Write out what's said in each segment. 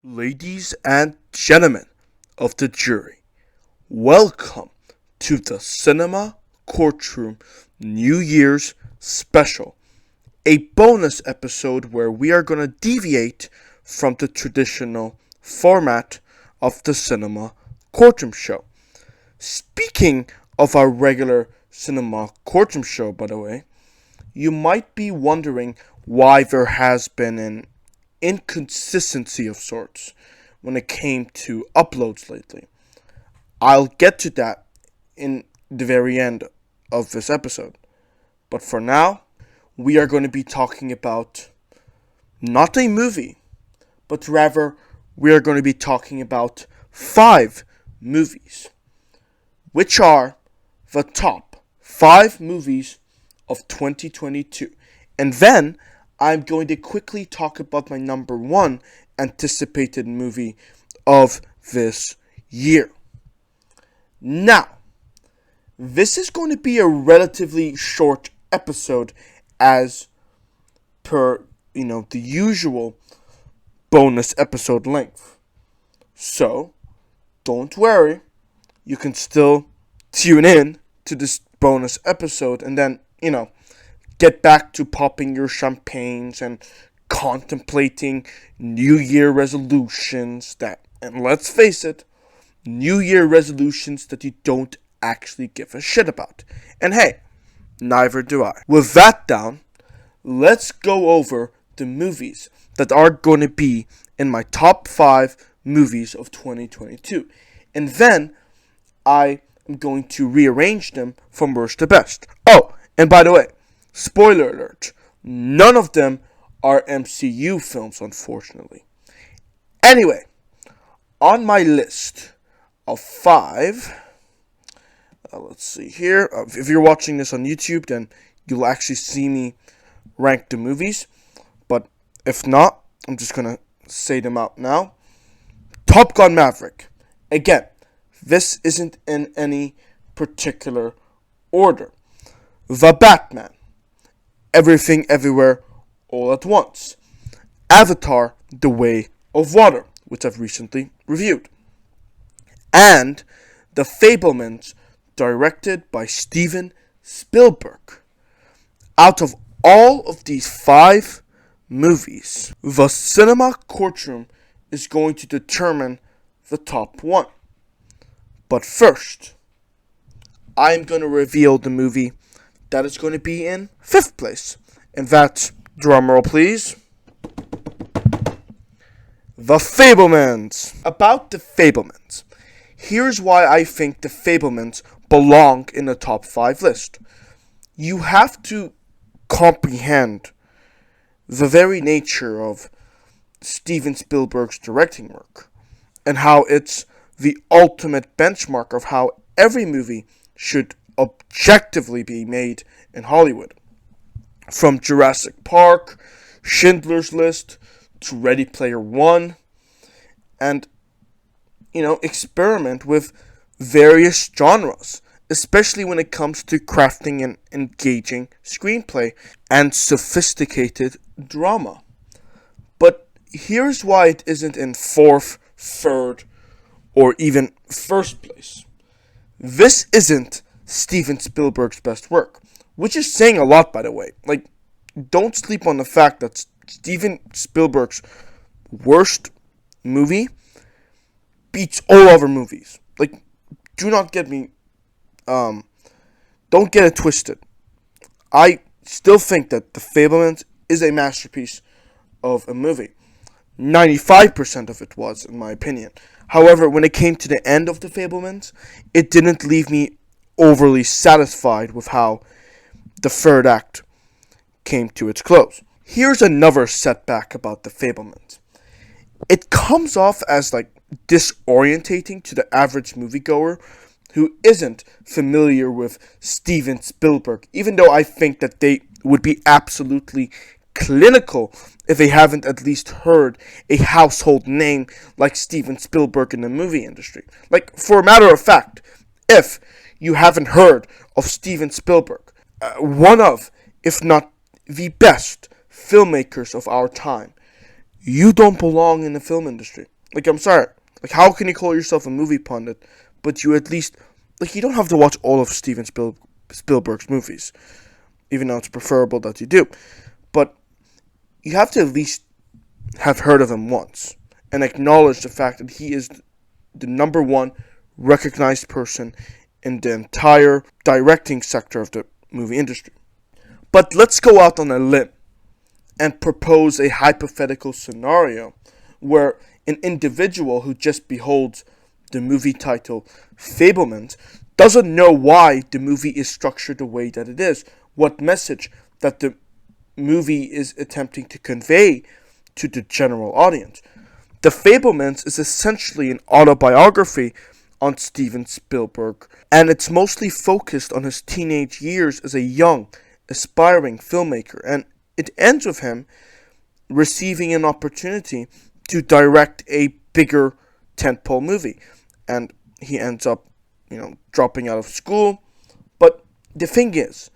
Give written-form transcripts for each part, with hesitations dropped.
Ladies and gentlemen of the jury, welcome to the Cinema Courtroom New Year's Special, a bonus episode where we are going to deviate from the traditional format of the Cinema Courtroom Show. Speaking of our regular Cinema Courtroom Show, by the way, you might be wondering why there has been an inconsistency of sorts when it came to uploads lately. I'll get to that in the very end of this episode. But for now, we are going to be talking about not a movie, but rather we are going to be talking about 5 movies, which are the top 5 movies of 2022. And then I'm going to quickly talk about my number 1 anticipated movie of this year. Now, this is going to be a relatively short episode as per, the usual bonus episode length. So, don't worry, you can still tune in to this bonus episode and then, get back to popping your champagnes and contemplating New Year resolutions and let's face it, New Year resolutions that you don't actually give a shit about. And hey, neither do I. With that down, let's go over the movies that are going to be in my top 5 movies of 2022. And then I am going to rearrange them from worst to best. Oh, and by the way, spoiler alert, none of them are MCU films, unfortunately. Anyway, on my list of 5, let's see here. If you're watching this on YouTube, then you'll actually see me rank the movies. But if not, I'm just going to say them out now. Top Gun Maverick. Again, this isn't in any particular order. The Batman. Everything Everywhere All at Once. Avatar: The Way of Water, which I've recently reviewed. And The Fabelmans, directed by Steven Spielberg. Out of all of these 5 movies, the Cinema Courtroom is going to determine the top 1. But first, I'm going to reveal the movie that is going to be in 5th place. And that's, drumroll please, The Fabelmans. About The Fabelmans. Here's why I think The Fabelmans belong in the top 5 list. You have to comprehend the very nature of Steven Spielberg's directing work and how it's the ultimate benchmark of how every movie should objectively be made in Hollywood. From Jurassic Park, Schindler's List, to Ready Player One, and, experiment with various genres, especially when it comes to crafting an engaging screenplay and sophisticated drama. But here's why it isn't in 4th, 3rd, or even 1st place. This isn't Steven Spielberg's best work, which is saying a lot, by the way. Don't sleep on the fact that Steven Spielberg's worst movie beats all other movies. Do not get me, don't get it twisted. I still think that The Fabelmans is a masterpiece of a movie. 95% of it was, in my opinion. However, when it came to the end of The Fabelmans, it didn't leave me overly satisfied with how the 3rd act came to its close. Here's another setback about The Fabelmans. It comes off as disorientating to the average moviegoer who isn't familiar with Steven Spielberg, even though I think that they would be absolutely clinical if they haven't at least heard a household name like Steven Spielberg in the movie industry. For a matter of fact, if you haven't heard of Steven Spielberg, one of, if not the best filmmakers of our time, you don't belong in the film industry. Like, I'm sorry. Like, how can you call yourself a movie pundit, but you at least, like, you don't have to watch all of Steven Spielberg's movies, even though it's preferable that you do. But you have to at least have heard of him once and acknowledge the fact that he is the number one recognized person in the entire directing sector of the movie industry. But let's go out on a limb and propose a hypothetical scenario where an individual who just beholds the movie title Fabelmans doesn't know why the movie is structured the way that it is, what message that the movie is attempting to convey to the general audience. The Fabelmans is essentially an autobiography on Steven Spielberg, and it's mostly focused on his teenage years as a young, aspiring filmmaker, and it ends with him receiving an opportunity to direct a bigger tentpole movie, and he ends up, dropping out of school. But the thing is,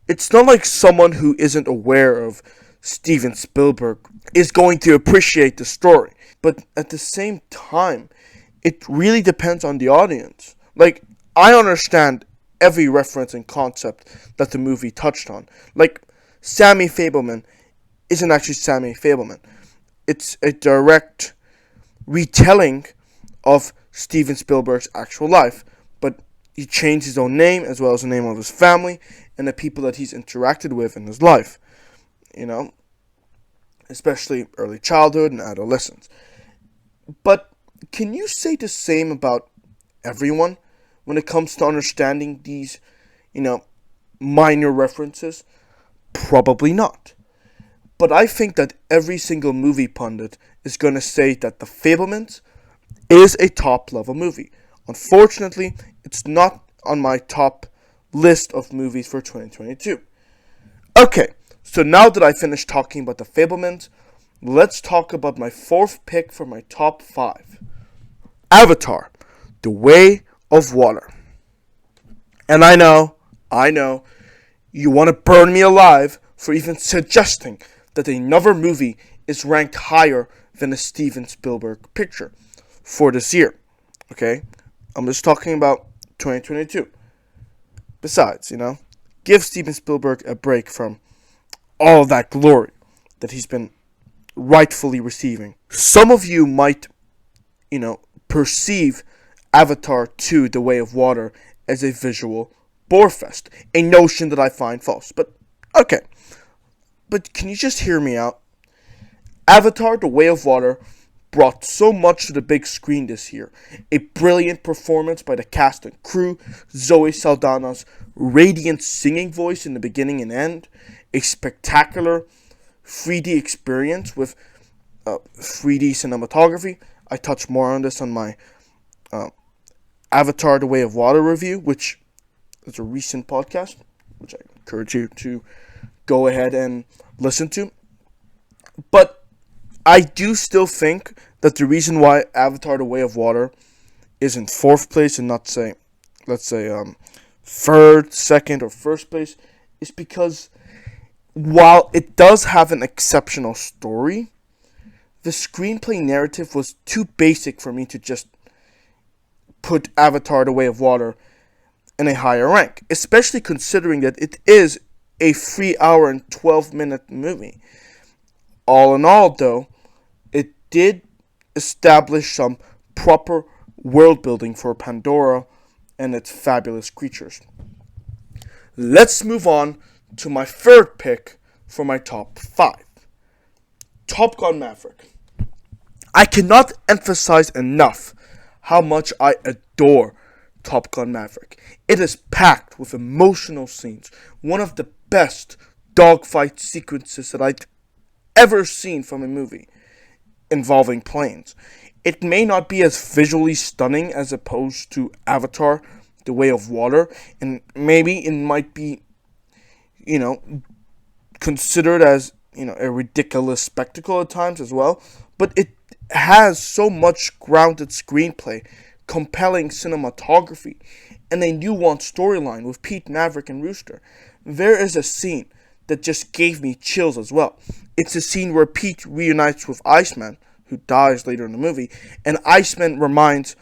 it's not like someone who isn't aware of Steven Spielberg is going to appreciate the story. But at the same time, it really depends on the audience. Like, I understand every reference and concept that the movie touched on. Like, Sammy Fabelman isn't actually Sammy Fabelman. It's a direct retelling of Steven Spielberg's actual life, but he changed his own name as well as the name of his family and the people that he's interacted with in his life, especially early childhood and adolescence. But can you say the same about everyone when it comes to understanding these, minor references? Probably not. But I think that every single movie pundit is going to say that The Fabelmans is a top-level movie. Unfortunately, it's not on my top list of movies for 2022. Okay, so now that I finished talking about The Fabelmans, let's talk about my fourth pick for my top 5. Avatar, The Way of Water. And I know, you want to burn me alive for even suggesting that another movie is ranked higher than a Steven Spielberg picture for this year. Okay? I'm just talking about 2022. Besides, give Steven Spielberg a break from all that glory that he's been rightfully receiving. Some of you might, perceive Avatar 2, The Way of Water as a visual borefest, a notion that I find false. But, okay. But can you just hear me out? Avatar, The Way of Water brought so much to the big screen this year. A brilliant performance by the cast and crew, Zoe Saldana's radiant singing voice in the beginning and end, a spectacular 3D experience with 3D cinematography. I touch more on this on my Avatar The Way of Water review, which is a recent podcast, which I encourage you to go ahead and listen to. But I do still think that the reason why Avatar The Way of Water is in 4th place and not let's say 3rd, 2nd, or 1st place is because while it does have an exceptional story, the screenplay narrative was too basic for me to just put Avatar The Way of Water in a higher rank, especially considering that it is a 3 hour and 12-minute movie. All in all, though, it did establish some proper world building for Pandora and its fabulous creatures. Let's move on to my 3rd pick for my top 5. Top Gun Maverick. I cannot emphasize enough how much I adore Top Gun Maverick. It is packed with emotional scenes, one of the best dogfight sequences that I've ever seen from a movie involving planes. It may not be as visually stunning as opposed to Avatar, The Way of Water, and maybe it might be, considered as, a ridiculous spectacle at times as well, but it has so much grounded screenplay, compelling cinematography, and a nuanced storyline with Pete, Maverick, and Rooster. There is a scene that just gave me chills as well. It's a scene where Pete reunites with Iceman, who dies later in the movie, and Iceman reminds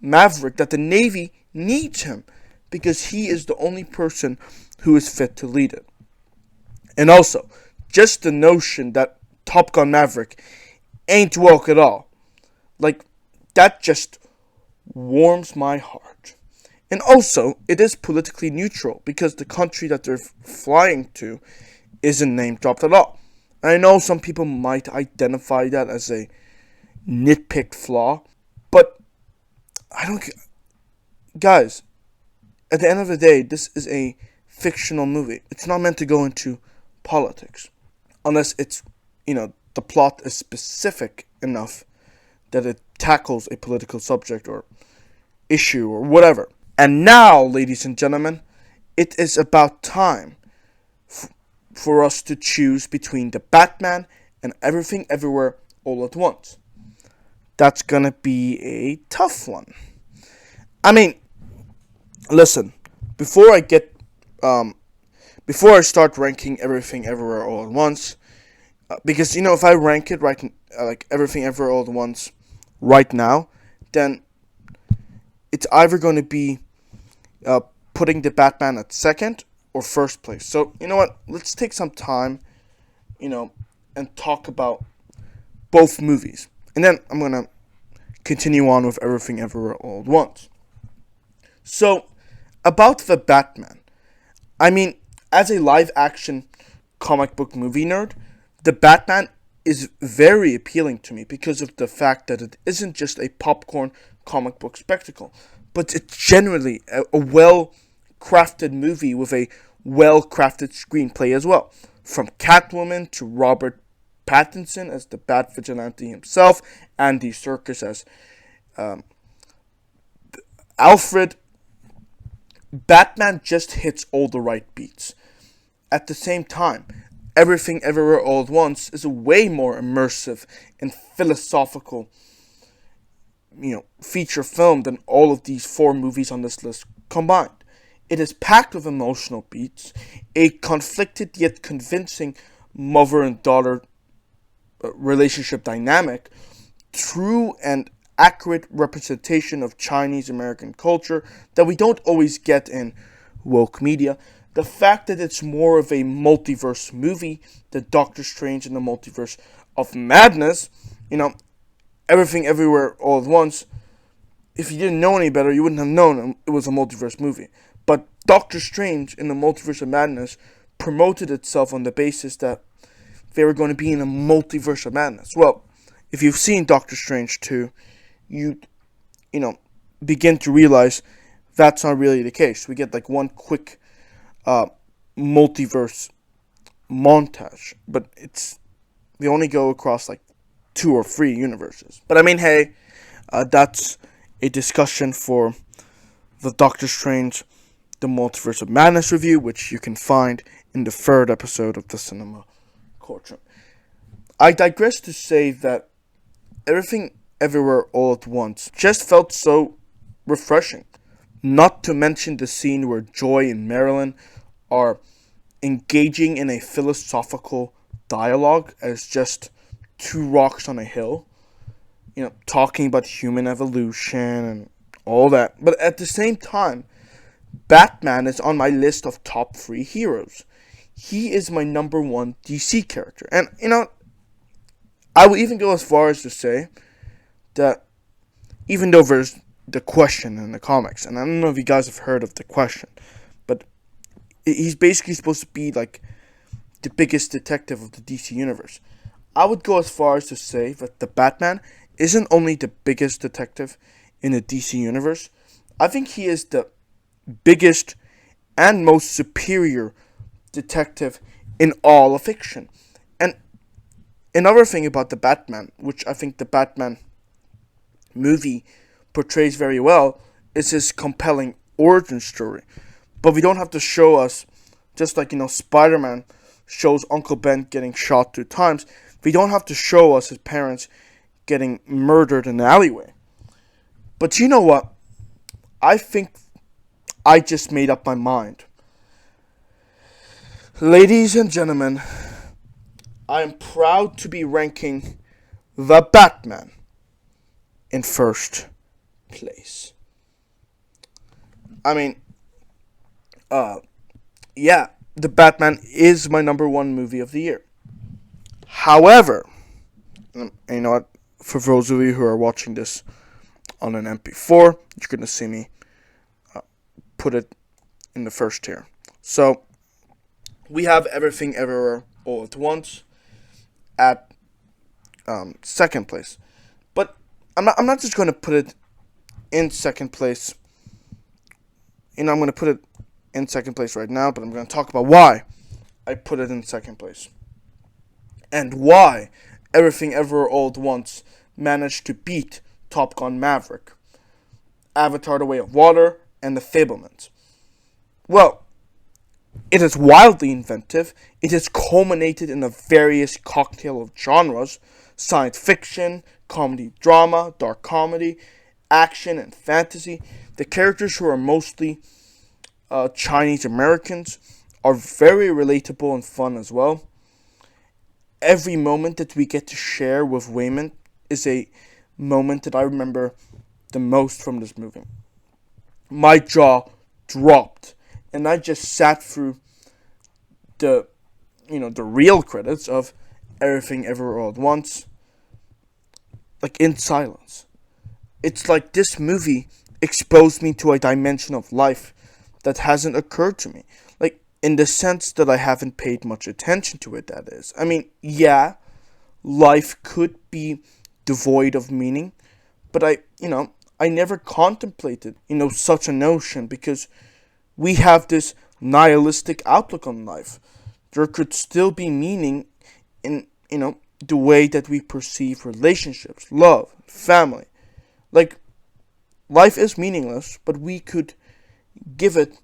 Maverick that the Navy needs him because he is the only person who is fit to lead it. And also, just the notion that Top Gun Maverick ain't woke at all. Like, that just warms my heart. And also, it is politically neutral because the country that they're flying to isn't name dropped at all. And I know some people might identify that as a nitpicked flaw, but I don't. Guys, at the end of the day, this is a fictional movie. It's not meant to go into politics, unless it's, the plot is specific enough that it tackles a political subject or issue or whatever. And now, ladies and gentlemen, it is about time for us to choose between the Batman and Everything Everywhere All at Once. That's gonna be a tough one. I mean, listen, before I start ranking Everything Everywhere All at Once, because if I rank it right, like Everything Everywhere All at Once right now, then it's either going to be putting the Batman at second or first place. So, you know what? Let's take some time, and talk about both movies. And then I'm going to continue on with Everything Everywhere All at Once. So, about the Batman. I mean, as a live-action comic book movie nerd, the Batman is very appealing to me because of the fact that it isn't just a popcorn comic book spectacle, but it's generally a well-crafted movie with a well-crafted screenplay as well. From Catwoman to Robert Pattinson as the Bat Vigilante himself, Andy Serkis as Alfred, Batman just hits all the right beats. At the same time, Everything Everywhere All at Once is a way more immersive and philosophical, feature film than all of these 4 movies on this list combined. It is packed with emotional beats, a conflicted yet convincing mother and daughter relationship dynamic, true and accurate representation of Chinese American culture that we don't always get in woke media. The fact that it's more of a multiverse movie than Doctor Strange in the Multiverse of Madness, Everything Everywhere All at Once, if you didn't know any better, you wouldn't have known it was a multiverse movie. But Doctor Strange in the Multiverse of Madness promoted itself on the basis that they were going to be in a multiverse of madness. Well, if you've seen Doctor Strange 2, you begin to realize that's not really the case. We get like one quick multiverse montage, but they only go across like 2 or 3 universes. But I mean, hey, that's a discussion for the Doctor Strange the Multiverse of Madness review, which you can find in the 3rd episode of the Cinema Courtroom. I digress to say that Everything Everywhere All at Once just felt so refreshing. Not to mention the scene where Joy and Marilyn are engaging in a philosophical dialogue as just 2 rocks on a hill, talking about human evolution and all that. But at the same time, Batman is on my list of top 3 heroes. He is my number 1 DC character. And, I will even go as far as to say that even though there's The Question in the comics, and I don't know if you guys have heard of The Question, but he's basically supposed to be like the biggest detective of the DC universe. I would go as far as to say that the Batman isn't only the biggest detective in the DC universe, I think he is the biggest and most superior detective in all of fiction. And another thing about the Batman, which I think the Batman movie portrays very well, is his compelling origin story. But we don't have to show us, just like, Spider-Man shows Uncle Ben getting shot 2 times, we don't have to show us his parents getting murdered in the alleyway. But you know what? I think I just made up my mind. Ladies and gentlemen, I am proud to be ranking The Batman in first place. I mean, yeah, The Batman is my number one movie of the year. However, you know what? For those of you who are watching this on an MP4, you're going to see me put it in the first tier. So, we have Everything Everywhere All at Once at second place. But I'm not just going to put it in second place. I'm going to put it in second place right now, but I'm going to talk about why I put it in second place. And why Everything Everywhere All at Once managed to beat Top Gun Maverick, Avatar: The Way of Water, and The Fabelmans. Well, it is wildly inventive. It has culminated in a various cocktail of genres: science fiction, comedy drama, dark comedy, action, and fantasy. The characters, who are mostly Chinese Americans, are very relatable and fun as well. Every moment that we get to share with Wayman is a moment that I remember the most from this movie. My jaw dropped, and I just sat through the real credits of Everything Everywhere All at Once, like, in silence. It's like this movie exposed me to a dimension of life that hasn't occurred to me. Like, in the sense that I haven't paid much attention to it, that is. I mean, yeah, life could be devoid of meaning, but I never contemplated, such a notion, because we have this nihilistic outlook on life. There could still be meaning in, the way that we perceive relationships, love, family. Like, life is meaningless, but we could give it,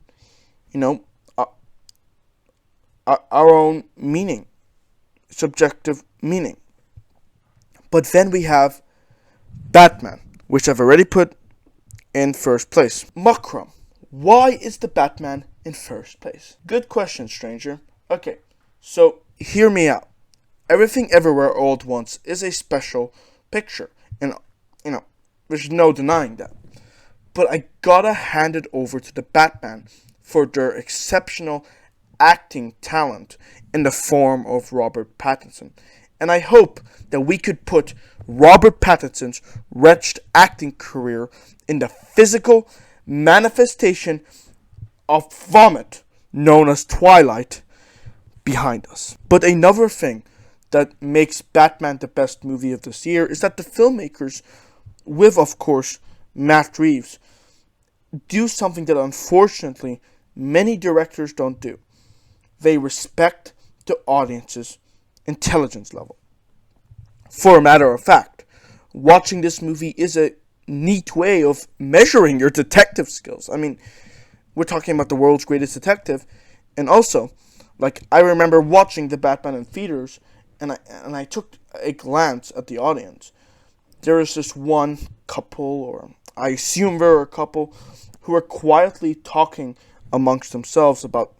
our own meaning, subjective meaning. But then we have Batman, which I've already put in first place. Mukram, why is the Batman in first place? Good question, stranger. Okay, so hear me out. Everything Everywhere All at Once is a special picture, and there's no denying that. But I gotta hand it over to the Batman for their exceptional acting talent in the form of Robert Pattinson. And I hope that we could put Robert Pattinson's wretched acting career in the physical manifestation of vomit known as Twilight behind us. But another thing that makes Batman the best movie of this year is that the filmmakers, with, of course, Matt Reeves, do something that unfortunately many directors don't do. They respect the audience's intelligence level. For a matter of fact, watching this movie is a neat way of measuring your detective skills. I mean, we're talking about the world's greatest detective, and also, like, I remember watching The Batman in theaters, and I took a glance at the audience. There is this one couple, or I assume they were a couple, who are quietly talking amongst themselves about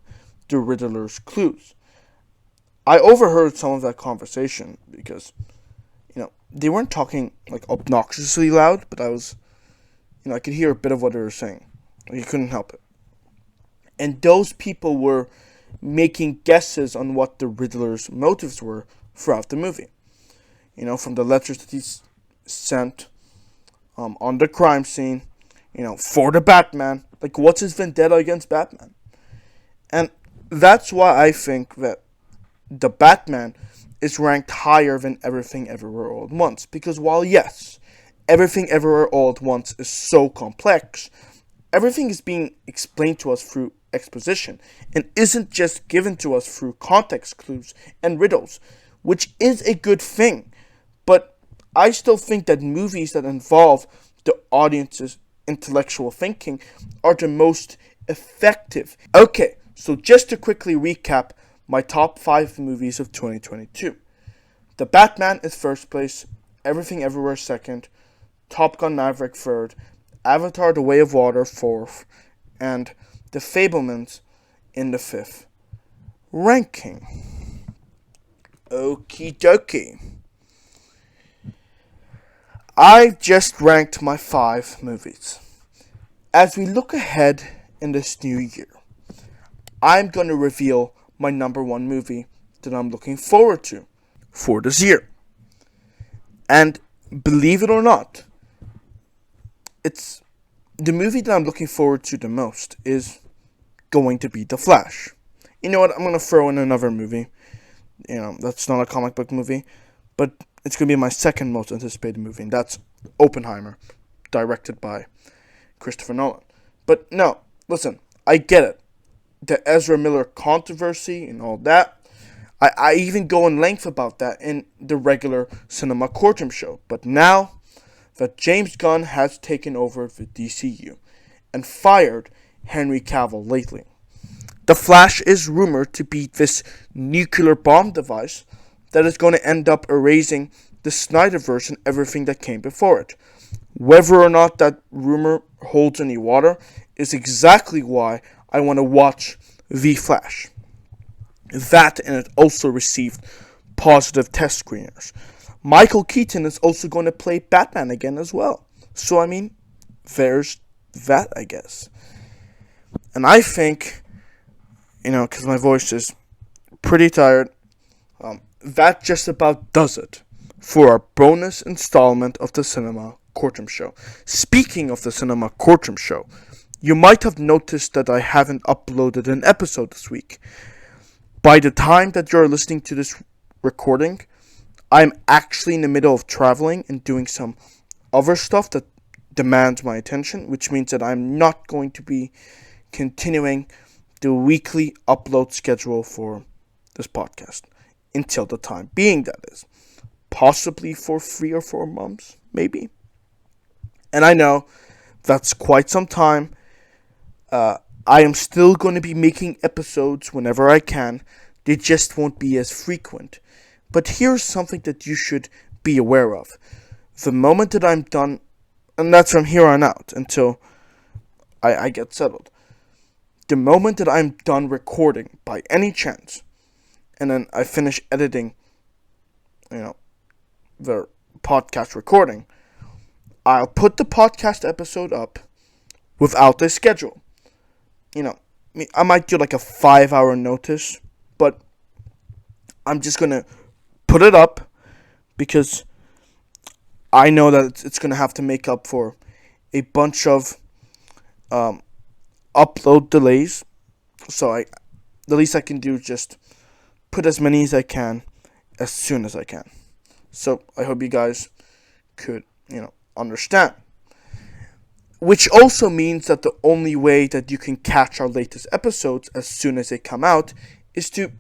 the Riddler's clues. I overheard some of that conversation because, they weren't talking, like, obnoxiously loud, but I could hear a bit of what they were saying. You couldn't help it. And those people were making guesses on what the Riddler's motives were throughout the movie. From the letters that he sent on the crime scene, for the Batman. Like, what's his vendetta against Batman? And that's why I think that the Batman is ranked higher than Everything Everywhere All at Once. Because while, yes, Everything Everywhere All at Once is so complex, everything is being explained to us through exposition and isn't just given to us through context clues and riddles, which is a good thing. But I still think that movies that involve the audience's intellectual thinking are the most effective. Okay, so just to quickly recap my top 5 movies of 2022. The Batman is first place, Everything Everywhere second, Top Gun Maverick third, Avatar: The Way of Water fourth, and The Fabelmans in the fifth ranking. Okie dokie. I just ranked my 5 movies. As we look ahead in this new year, I'm going to reveal my number 1 movie that I'm looking forward to for this year. And believe it or not, it's the movie that I'm looking forward to the most is going to be The Flash. You know what? I'm going to throw in another movie. That's not a comic book movie, but it's going to be my second most anticipated movie, and that's Oppenheimer, directed by Christopher Nolan. But no, listen, I get it. The Ezra Miller controversy and all that. I even go in length about that in the regular Cinema Courtroom show. But now that James Gunn has taken over the DCU and fired Henry Cavill lately, The Flash is rumored to be this nuclear bomb device that is going to end up erasing the Snyderverse and everything that came before it. Whether or not that rumor holds any water is exactly why I want to watch The Flash. That, and it also received positive test screeners. Michael Keaton is also going to play Batman again as well. So, I mean, there's that, I guess. And I think, because my voice is pretty tired, that just about does it for our bonus installment of the Cinema Courtroom Show. Speaking of the Cinema Courtroom Show, you might have noticed that I haven't uploaded an episode this week. By the time that you're listening to this recording, I'm actually in the middle of traveling and doing some other stuff that demands my attention, which means that I'm not going to be continuing the weekly upload schedule for this podcast until the time being, that is. Possibly for 3 or 4 months, maybe. And I know that's quite some time. I am still going to be making episodes whenever I can. They just won't be as frequent. But here's something that you should be aware of. The moment that I'm done, and that's from here on out until I get settled. The moment that I'm done recording by any chance, and then I finish editing, the podcast recording, I'll put the podcast episode up without a schedule. I might do like a 5-hour notice, but I'm just going to put it up because I know that it's going to have to make up for a bunch of upload delays. So the least I can do is just put as many as I can as soon as I can. So I hope you guys could, understand. Which also means that the only way that you can catch our latest episodes as soon as they come out is to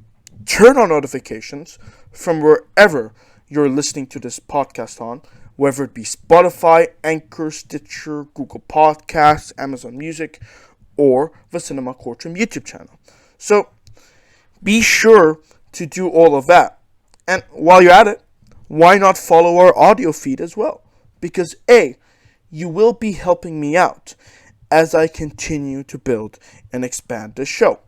turn on notifications from wherever you're listening to this podcast on, whether it be Spotify, Anchor, Stitcher, Google Podcasts, Amazon Music, or the Cinema Courtroom YouTube channel. So be sure to do all of that. And while you're at it, why not follow our audio feed as well? Because A, you will be helping me out as I continue to build and expand this show.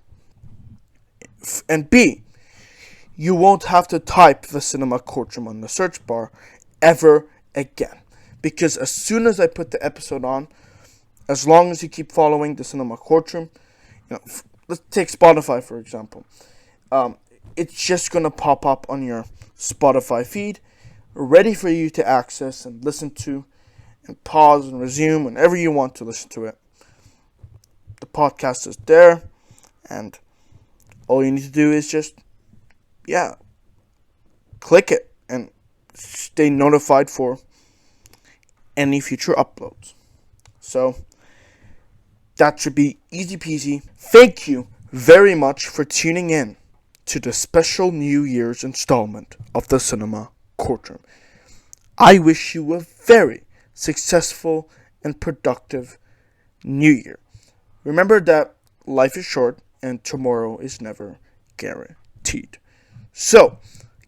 And B, you won't have to type the Cinema Courtroom on the search bar ever again. Because as soon as I put the episode on, as long as you keep following the Cinema Courtroom, let's take Spotify for example. It's just going to pop up on your Spotify feed, ready for you to access and listen to, and pause and resume whenever you want to listen to it. The podcast is there, and all you need to do is just, click it and stay notified for any future uploads. So, that should be easy peasy. Thank you very much for tuning in to the special New Year's installment of the Cinema Courtroom. I wish you a very successful and productive New Year. Remember that life is short and tomorrow is never guaranteed. So,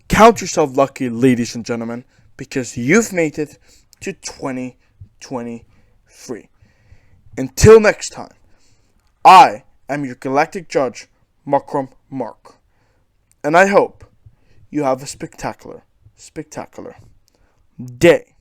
count yourself lucky, ladies and gentlemen, because you've made it to 2023. Until next time, I am your galactic judge, Mark, and I hope you have a spectacular day.